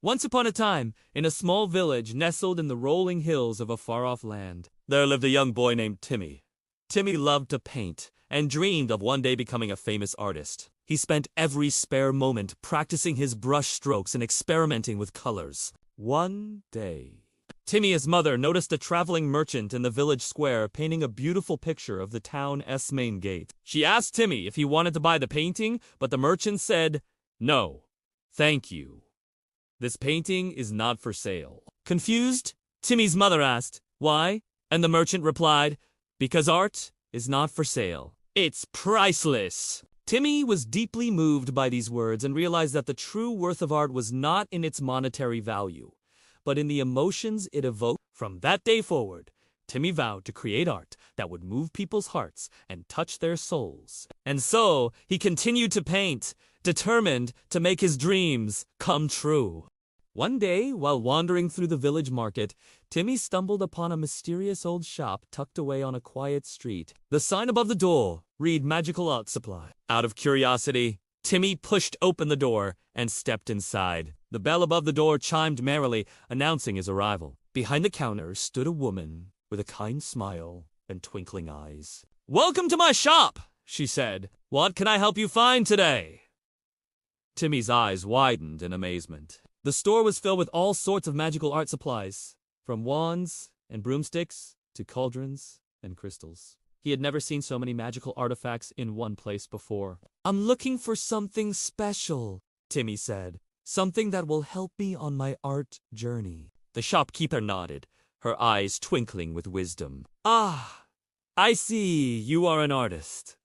Once upon a time, in a small village nestled in the rolling hills of a far-off land, there lived a young boy named Timmy. Timmy loved to paint and dreamed of one day becoming a famous artist. He spent every spare moment practicing his brush strokes and experimenting with colors. One day, Timmy's mother noticed a traveling merchant in the village square painting a beautiful picture of the town's main gate. She asked Timmy if he wanted to buy the painting, but the merchant said, "No, thank you. This painting is not for sale." Confused, Timmy's mother asked, "Why?" And the merchant replied, "Because art is not for sale. It's priceless." Timmy was deeply moved by these words and realized that the true worth of art was not in its monetary value, but in the emotions it evoked. From that day forward, Timmy vowed to create art that would move people's hearts and touch their souls. And so, he continued to paint, determined to make his dreams come true. One day, while wandering through the village market, Timmy stumbled upon a mysterious old shop tucked away on a quiet street. The sign above the door read Magical Art Supply. Out of curiosity, Timmy pushed open the door and stepped inside. The bell above the door chimed merrily, announcing his arrival. Behind the counter stood a woman with a kind smile and twinkling eyes. "Welcome to my shop," she said. "What can I help you find today?" Timmy's eyes widened in amazement. The store was filled with all sorts of magical art supplies, from wands and broomsticks to cauldrons and crystals. He had never seen so many magical artifacts in one place before. "I'm looking for something special," Timmy said. "Something that will help me on my art journey." The shopkeeper nodded, her eyes twinkling with wisdom. "Ah, I see you are an artist.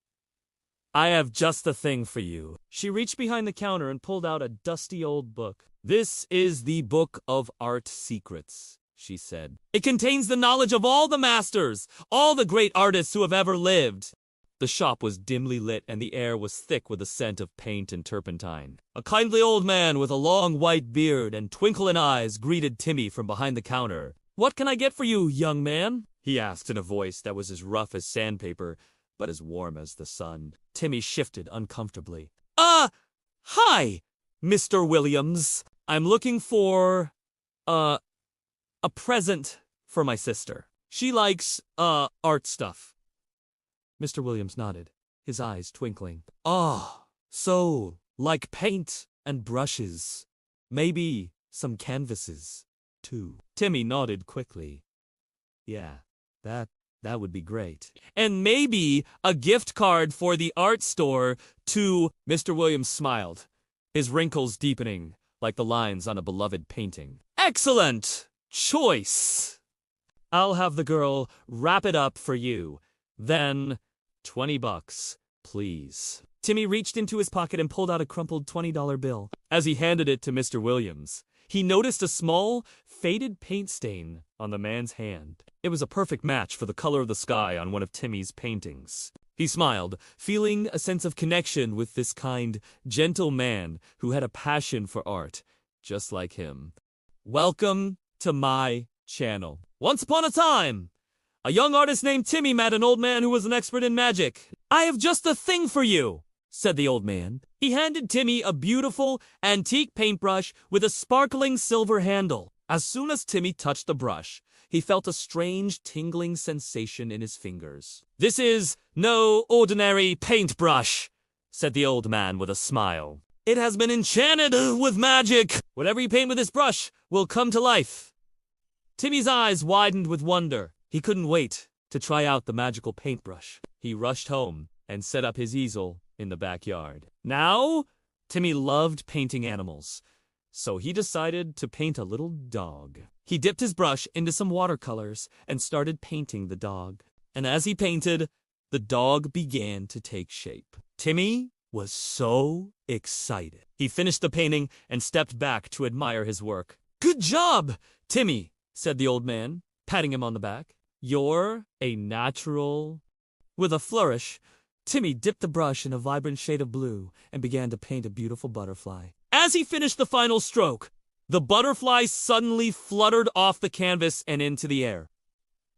I have just the thing for you." She reached behind the counter and pulled out a dusty old book. "This is the Book of Art Secrets," she said. "It contains the knowledge of all the masters, all the great artists who have ever lived." The shop was dimly lit and the air was thick with the scent of paint and turpentine. A kindly old man with a long white beard and twinkling eyes greeted Timmy from behind the counter. "What can I get for you, young man?" he asked in a voice that was as rough as sandpaper, but as warm as the sun. Timmy shifted uncomfortably. Hi, Mr. Williams. I'm looking for, a present for my sister. She likes, art stuff." Mr. Williams nodded, his eyes twinkling. "Ah, so, like paint and brushes. Maybe some canvases, too." Timmy nodded quickly. "Yeah, that would be great. And maybe a gift card for the art store, too." Mr. Williams smiled, his wrinkles deepening like the lines on a beloved painting. "Excellent choice. I'll have the girl wrap it up for you. Then, $20, please." Timmy reached into his pocket and pulled out a crumpled $20 bill. As he handed it to Mr. Williams, he noticed a small, faded paint stain on the man's hand. It was a perfect match for the color of the sky on one of Timmy's paintings. He smiled, feeling a sense of connection with this kind, gentle man who had a passion for art, just like him. "Welcome to my channel. Once upon a time, a young artist named Timmy met an old man who was an expert in magic. I have just the thing for you," said the old man. He handed Timmy a beautiful, antique paintbrush with a sparkling silver handle. As soon as Timmy touched the brush, he felt a strange tingling sensation in his fingers. "This is no ordinary paintbrush," said the old man with a smile. "It has been enchanted with magic. Whatever you paint with this brush will come to life." Timmy's eyes widened with wonder. He couldn't wait to try out the magical paintbrush. He rushed home and set up his easel in the backyard. Now, Timmy loved painting animals, so he decided to paint a little dog. He dipped his brush into some watercolors and started painting the dog. And as he painted, the dog began to take shape. Timmy was so excited. He finished the painting and stepped back to admire his work. "Good job, Timmy," said the old man, patting him on the back. "You're a natural." With a flourish, Timmy dipped the brush in a vibrant shade of blue and began to paint a beautiful butterfly. As he finished the final stroke, the butterfly suddenly fluttered off the canvas and into the air.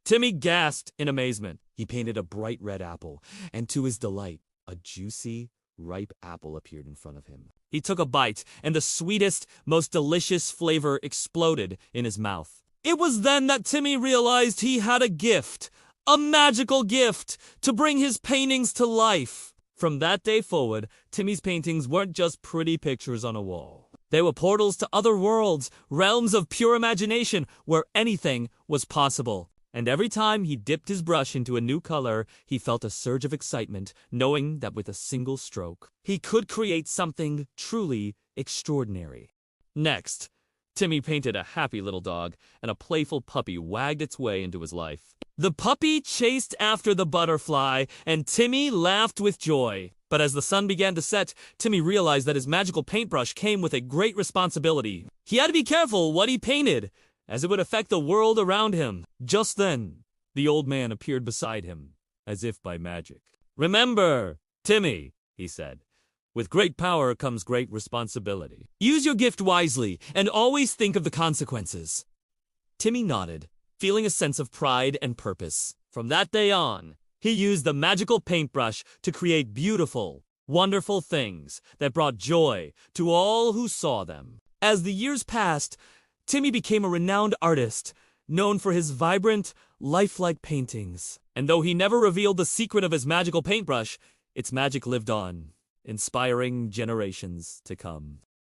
Timmy gasped in amazement. He painted a bright red apple, and to his delight, a juicy, ripe apple appeared in front of him. He took a bite, and the sweetest, most delicious flavor exploded in his mouth. It was then that Timmy realized he had a gift, a magical gift, to bring his paintings to life. From that day forward, Timmy's paintings weren't just pretty pictures on a wall. They were portals to other worlds, realms of pure imagination, where anything was possible. And every time he dipped his brush into a new color, he felt a surge of excitement, knowing that with a single stroke, he could create something truly extraordinary. Next, Timmy painted a happy little dog, and a playful puppy wagged its way into his life. The puppy chased after the butterfly, and Timmy laughed with joy. But as the sun began to set, Timmy realized that his magical paintbrush came with a great responsibility. He had to be careful what he painted, as it would affect the world around him. Just then, the old man appeared beside him, as if by magic. "Remember, Timmy," he said, "with great power comes great responsibility. Use your gift wisely, and always think of the consequences." Timmy nodded, feeling a sense of pride and purpose. From that day on, he used the magical paintbrush to create beautiful, wonderful things that brought joy to all who saw them. As the years passed, Timmy became a renowned artist, known for his vibrant, lifelike paintings. And though he never revealed the secret of his magical paintbrush, its magic lived on, inspiring generations to come.